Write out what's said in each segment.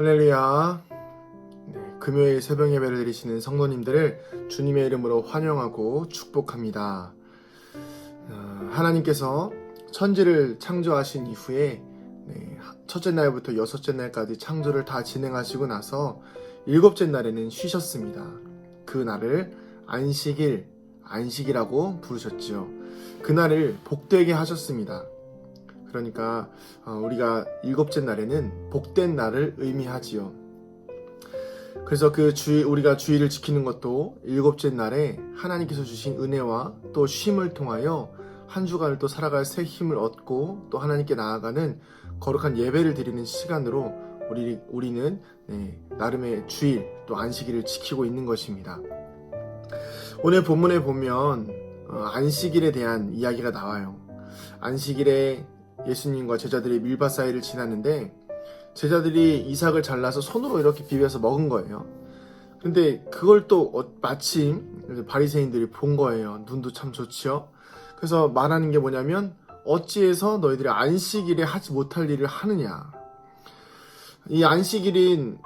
할렐루야. 금요일 새벽 예배를 드리시는 성도님들을 주님의 이름으로 환영하고 축복합니다. 하나님께서 천지를 창조하신 이후에 첫째 날부터 여섯째 날까지 창조를 다 진행하시고 나서 일곱째 날에는 쉬셨습니다. 그 날을 안식이라고 부르셨지요. 그날을 복되게 하셨습니다. 그러니까 우리가 일곱째 날에는 복된 날을 의미하지요. 그래서 우리가 주일을 지키는 것도 일곱째 날에 하나님께서 주신 은혜와 또 쉼을 통하여 한 주간을 또 살아갈 새 힘을 얻고 또 하나님께 나아가는 거룩한 예배를 드리는 시간으로 우리는 나름의 주일 또 안식일을 지키고 있는 것입니다. 오늘 본문에 보면 안식일에 대한 이야기가 나와요. 안식일에 예수님과 제자들이 밀밭 사이를 지났는데 제자들이 이삭을 잘라서 손으로 이렇게 비벼서 먹은 거예요. 근데 그걸 또 마침 바리새인들이 본 거예요. 눈도 참 좋지요. 그래서 말하는 게 뭐냐면 어찌해서 너희들이 안식일에 하지 못할 일을 하느냐. 이 안식일의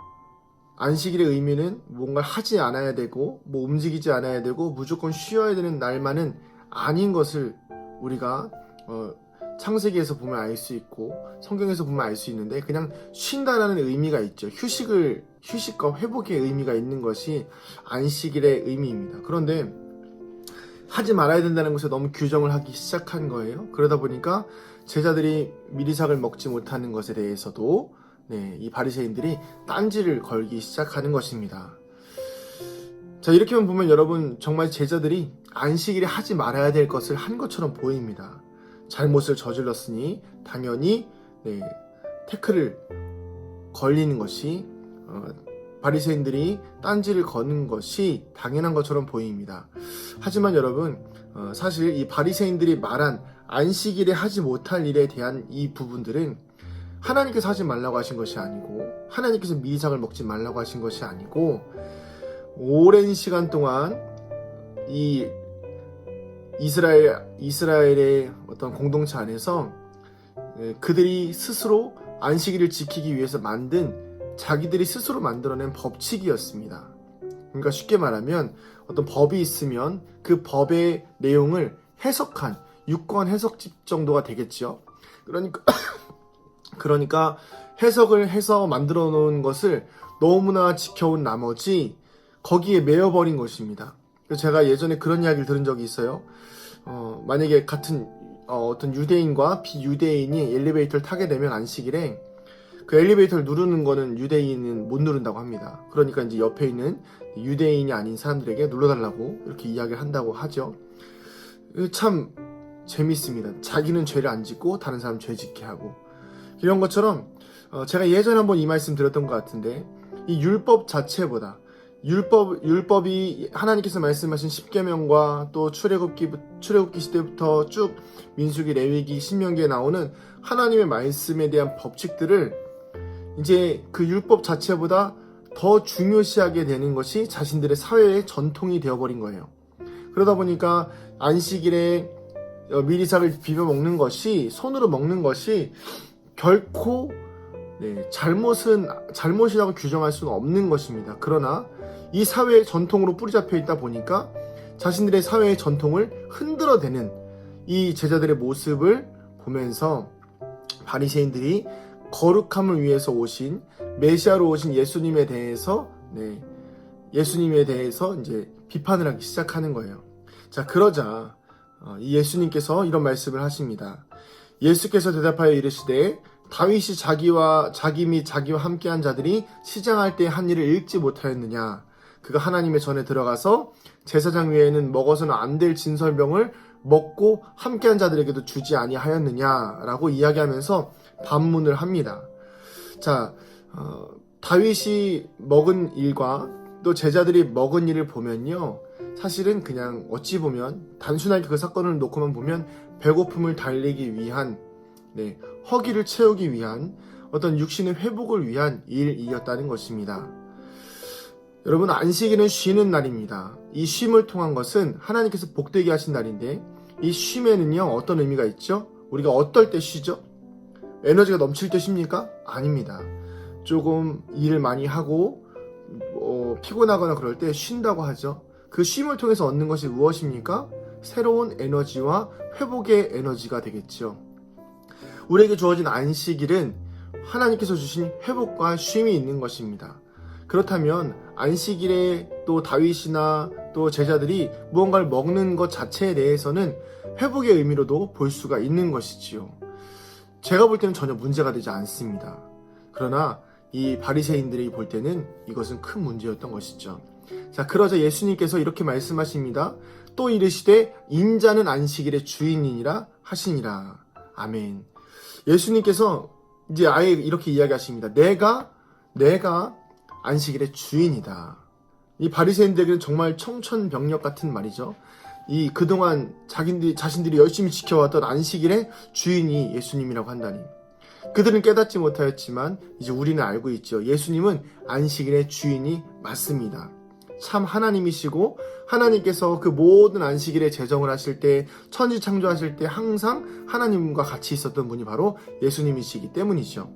의미는 뭔가 하지 않아야 되고 움직이지 않아야 되고 무조건 쉬어야 되는 날만은 아닌 것을 우리가 창세기에서 보면 알 수 있고 성경에서 보면 알 수 있는데 그냥 쉰다라는 의미가 있죠. 휴식과 회복의 의미가 있는 것이 안식일의 의미입니다. 그런데 하지 말아야 된다는 것에 너무 규정을 하기 시작한 거예요. 그러다 보니까 제자들이 미리삭을 먹지 못하는 것에 대해서도 이 바리새인들이 딴지를 걸기 시작하는 것입니다. 자, 이렇게만 보면 여러분 정말 제자들이 안식일에 하지 말아야 될 것을 한 것처럼 보입니다. 잘못을 저질렀으니 당연히 태클을 걸리는 것이 바리새인들이 딴지를 거는 것이 당연한 것처럼 보입니다. 하지만 여러분 사실 이 바리새인들이 말한 안식일에 하지 못할 일에 대한 이 부분들은 하나님께서 하지 말라고 하신 것이 아니고 하나님께서 미리삭을 먹지 말라고 하신 것이 아니고 오랜 시간 동안 이 이스라엘의 어떤 공동체 안에서 그들이 스스로 안식일을 지키기 위해서 자기들이 스스로 만들어낸 법칙이었습니다. 그러니까 쉽게 말하면 어떤 법이 있으면 그 법의 내용을 해석한 유권 해석집 정도가 되겠죠. 그러니까 해석을 해서 만들어 놓은 것을 너무나 지켜온 나머지 거기에 매여버린 것입니다. 제가 예전에 그런 이야기를 들은 적이 있어요. 만약에 같은 어떤 유대인과 비유대인이 엘리베이터를 타게 되면 안식일에 그 엘리베이터를 누르는 거는 유대인은 못 누른다고 합니다. 그러니까 이제 옆에 있는 유대인이 아닌 사람들에게 눌러달라고 이렇게 이야기를 한다고 하죠. 참 재밌습니다. 자기는 죄를 안 짓고 다른 사람 죄 짓게 하고 이런 것처럼 제가 예전에 한번 이 말씀 드렸던 것 같은데 이 율법 자체보다 율법이 하나님께서 말씀하신 십계명과 또 출애굽기 시대부터 쭉 민수기, 레위기, 신명기에 나오는 하나님의 말씀에 대한 법칙들을 이제 그 율법 자체보다 더 중요시하게 되는 것이 자신들의 사회의 전통이 되어버린 거예요. 그러다 보니까 안식일에 미리삭을 비벼 먹는 것이 손으로 먹는 것이 결코 잘못이라고 규정할 수는 없는 것입니다. 그러나 이 사회의 전통으로 뿌리 잡혀 있다 보니까 자신들의 사회의 전통을 흔들어대는 이 제자들의 모습을 보면서 바리새인들이 거룩함을 위해서 오신 메시아로 오신 예수님에 대해서 이제 비판을 하기 시작하는 거예요. 자, 그러자 이 예수님께서 이런 말씀을 하십니다. 예수께서 대답하여 이르시되 다윗이 자기 및 자기와 함께한 자들이 시장할 때 한 일을 읽지 못하였느냐. 그가 하나님의 전에 들어가서 제사장 위에는 먹어서는 안 될 진설병을 먹고 함께한 자들에게도 주지 아니하였느냐라고 이야기하면서 반문을 합니다. 자, 다윗이 먹은 일과 또 제자들이 먹은 일을 보면요, 사실은 그냥 어찌 보면 단순하게 그 사건을 놓고만 보면 배고픔을 달래기 위한 허기를 채우기 위한 어떤 육신의 회복을 위한 일이었다는 것입니다. 여러분, 안식일은 쉬는 날입니다. 이 쉼을 통한 것은 하나님께서 복되게 하신 날인데 이 쉼에는요 어떤 의미가 있죠? 우리가 어떨 때 쉬죠? 에너지가 넘칠 때 쉽니까? 아닙니다. 조금 일을 많이 하고 피곤하거나 그럴 때 쉰다고 하죠. 그 쉼을 통해서 얻는 것이 무엇입니까? 새로운 에너지와 회복의 에너지가 되겠죠. 우리에게 주어진 안식일은 하나님께서 주신 회복과 쉼이 있는 것입니다. 그렇다면 안식일에 또 다윗이나 또 제자들이 무언가를 먹는 것 자체에 대해서는 회복의 의미로도 볼 수가 있는 것이지요. 제가 볼 때는 전혀 문제가 되지 않습니다. 그러나 이 바리새인들이 볼 때는 이것은 큰 문제였던 것이죠. 자, 그러자 예수님께서 이렇게 말씀하십니다. 또 이르시되 인자는 안식일의 주인이니라 하시니라. 아멘. 예수님께서 이제 아예 이렇게 이야기하십니다. 내가 안식일의 주인이다. 이 바리새인들에게는 정말 청천벽력 같은 말이죠. 이 그동안 자신들이 열심히 지켜왔던 안식일의 주인이 예수님이라고 한다니. 그들은 깨닫지 못하였지만 이제 우리는 알고 있죠. 예수님은 안식일의 주인이 맞습니다. 참 하나님이시고 하나님께서 그 모든 안식일에 제정을 하실 때, 천지 창조하실 때 항상 하나님과 같이 있었던 분이 바로 예수님이시기 때문이죠.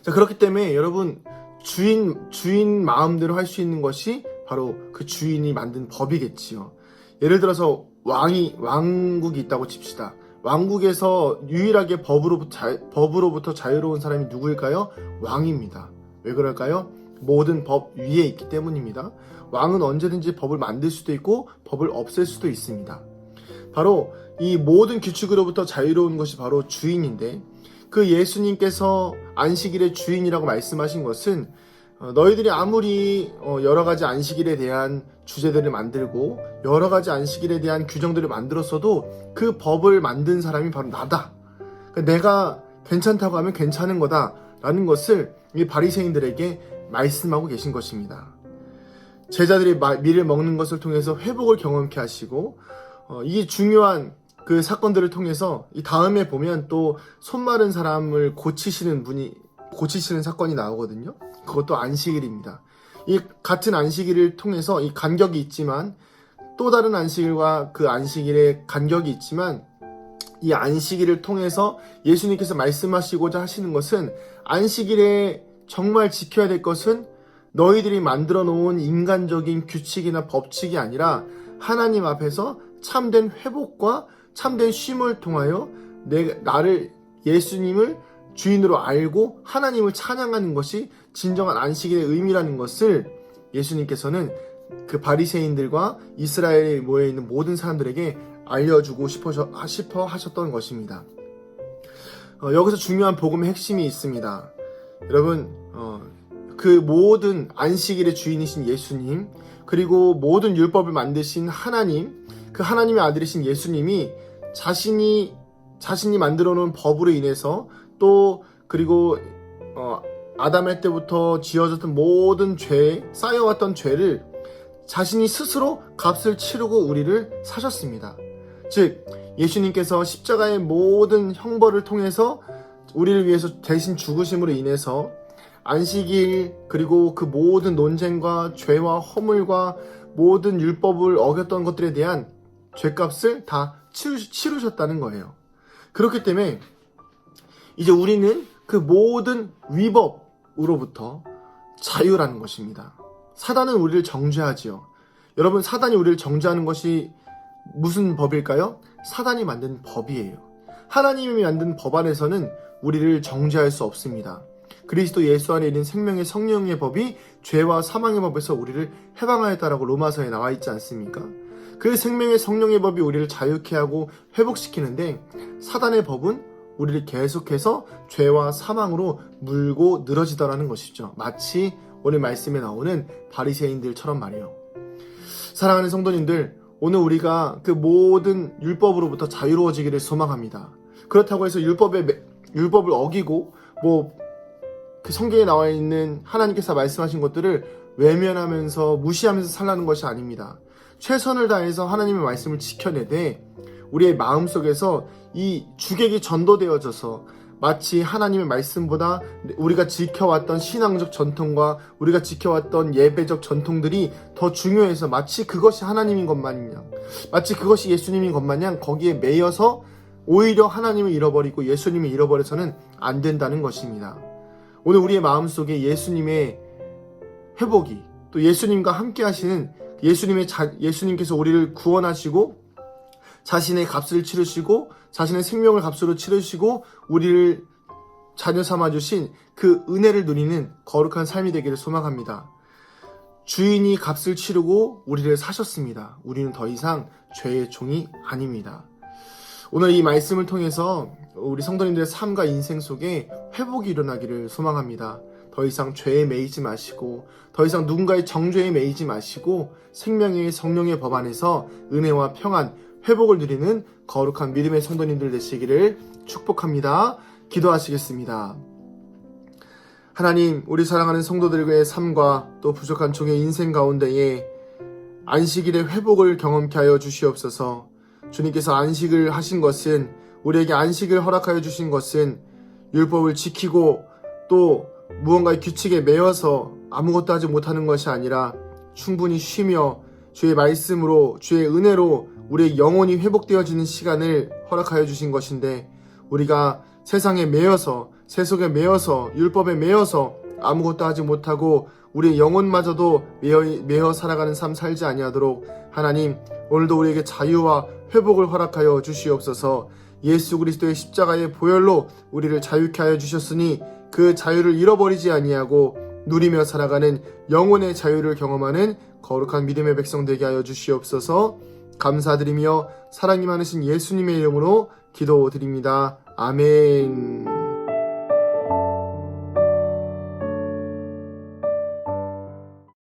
자, 그렇기 때문에 여러분 주인 마음대로 할 수 있는 것이 바로 그 주인이 만든 법이겠지요. 예를 들어서 왕국이 있다고 칩시다. 왕국에서 유일하게 법으로부터 자유로운 사람이 누구일까요? 왕입니다. 왜 그럴까요? 모든 법 위에 있기 때문입니다. 왕은 언제든지 법을 만들 수도 있고 법을 없앨 수도 있습니다. 바로 이 모든 규칙으로부터 자유로운 것이 바로 주인인데, 그 예수님께서 안식일의 주인이라고 말씀하신 것은 너희들이 아무리 여러 가지 안식일에 대한 주제들을 만들고 여러 가지 안식일에 대한 규정들을 만들었어도 그 법을 만든 사람이 바로 나다. 내가 괜찮다고 하면 괜찮은 거다라는 것을 이 바리새인들에게 말씀하고 계신 것입니다. 제자들이 밀을 먹는 것을 통해서 회복을 경험케 하시고 이 중요한 그 사건들을 통해서 이 다음에 보면 또 손 마른 사람을 고치시는 사건이 나오거든요. 그것도 안식일입니다. 이 같은 안식일을 통해서 이 간격이 있지만, 또 다른 안식일과 그 안식일의 간격이 있지만, 이 안식일을 통해서 예수님께서 말씀하시고자 하시는 것은, 안식일에 정말 지켜야 될 것은 너희들이 만들어 놓은 인간적인 규칙이나 법칙이 아니라 하나님 앞에서 참된 회복과 참된 쉼을 통하여 예수님을 주인으로 알고 하나님을 찬양하는 것이 진정한 안식일의 의미라는 것을 예수님께서는 그 바리새인들과 이스라엘에 모여있는 모든 사람들에게 알려주고 싶어 하셨던 것입니다. 여기서 중요한 복음의 핵심이 있습니다. 여러분, 그 모든 안식일의 주인이신 예수님, 그리고 모든 율법을 만드신 하나님, 그 하나님의 아들이신 예수님이 자신이 만들어 놓은 법으로 인해서 그리고 아담의 때부터 지어졌던 모든 쌓여왔던 죄를 자신이 스스로 값을 치르고 우리를 사셨습니다. 즉, 예수님께서 십자가의 모든 형벌을 통해서 우리를 위해서 대신 죽으심으로 인해서 안식일, 그리고 그 모든 논쟁과 죄와 허물과 모든 율법을 어겼던 것들에 대한 죄값을 다 치르셨다는 거예요. 그렇기 때문에 이제 우리는 그 모든 위법으로부터 자유라는 것입니다. 사단은 우리를 정죄하지요. 여러분, 사단이 우리를 정죄하는 것이 무슨 법일까요? 사단이 만든 법이에요. 하나님이 만든 법 안에서는 우리를 정죄할 수 없습니다. 그리스도 예수 안에 있는 생명의 성령의 법이 죄와 사망의 법에서 우리를 해방하였다라고 로마서에 나와 있지 않습니까? 그 생명의 성령의 법이 우리를 자유케 하고 회복시키는데, 사단의 법은 우리를 계속해서 죄와 사망으로 물고 늘어지더라는 것이죠. 마치 오늘 말씀에 나오는 바리새인들처럼 말이에요. 사랑하는 성도님들, 오늘 우리가 그 모든 율법으로부터 자유로워지기를 소망합니다. 그렇다고 해서 율법을 어기고 그 성경에 나와 있는 하나님께서 말씀하신 것들을 외면하면서 무시하면서 살라는 것이 아닙니다. 최선을 다해서 하나님의 말씀을 지켜내되 우리의 마음속에서 이 주객이 전도되어져서 마치 하나님의 말씀보다 우리가 지켜왔던 신앙적 전통과 우리가 지켜왔던 예배적 전통들이 더 중요해서 마치 그것이 하나님인 것 마냥, 마치 그것이 예수님인 것 마냥 거기에 매여서 오히려 하나님을 잃어버리고 예수님을 잃어버려서는 안 된다는 것입니다. 오늘 우리의 마음속에 예수님의 회복이, 또 예수님과 함께 하시는 예수님께서 우리를 구원하시고 자신의 값을 치르시고 자신의 생명을 값으로 치르시고 우리를 자녀 삼아주신 그 은혜를 누리는 거룩한 삶이 되기를 소망합니다. 주인이 값을 치르고 우리를 사셨습니다. 우리는 더 이상 죄의 종이 아닙니다. 오늘 이 말씀을 통해서 우리 성도님들의 삶과 인생 속에 회복이 일어나기를 소망합니다. 더 이상 죄에 매이지 마시고 더 이상 누군가의 정죄에 매이지 마시고 생명의 성령의 법 안에서 은혜와 평안, 회복을 누리는 거룩한 믿음의 성도님들 되시기를 축복합니다. 기도하시겠습니다. 하나님, 우리 사랑하는 성도들의 삶과 또 부족한 종의 인생 가운데에 안식일의 회복을 경험케 하여 주시옵소서. 주님께서 안식을 하신 것은, 우리에게 안식을 허락하여 주신 것은 율법을 지키고 또 무언가의 규칙에 매여서 아무것도 하지 못하는 것이 아니라 충분히 쉬며 주의 말씀으로, 주의 은혜로 우리의 영혼이 회복되어지는 시간을 허락하여 주신 것인데, 우리가 세상에 매여서, 세속에 매여서, 율법에 매여서 아무것도 하지 못하고 우리의 영혼마저도 매여 살아가는 삶 살지 아니하도록 하나님, 오늘도 우리에게 자유와 회복을 허락하여 주시옵소서. 예수 그리스도의 십자가의 보혈로 우리를 자유케 하여 주셨으니 그 자유를 잃어버리지 아니하고 누리며 살아가는 영혼의 자유를 경험하는 거룩한 믿음의 백성 되게 하여 주시옵소서. 감사드리며 사랑이 많으신 예수님의 이름으로 기도드립니다. 아멘.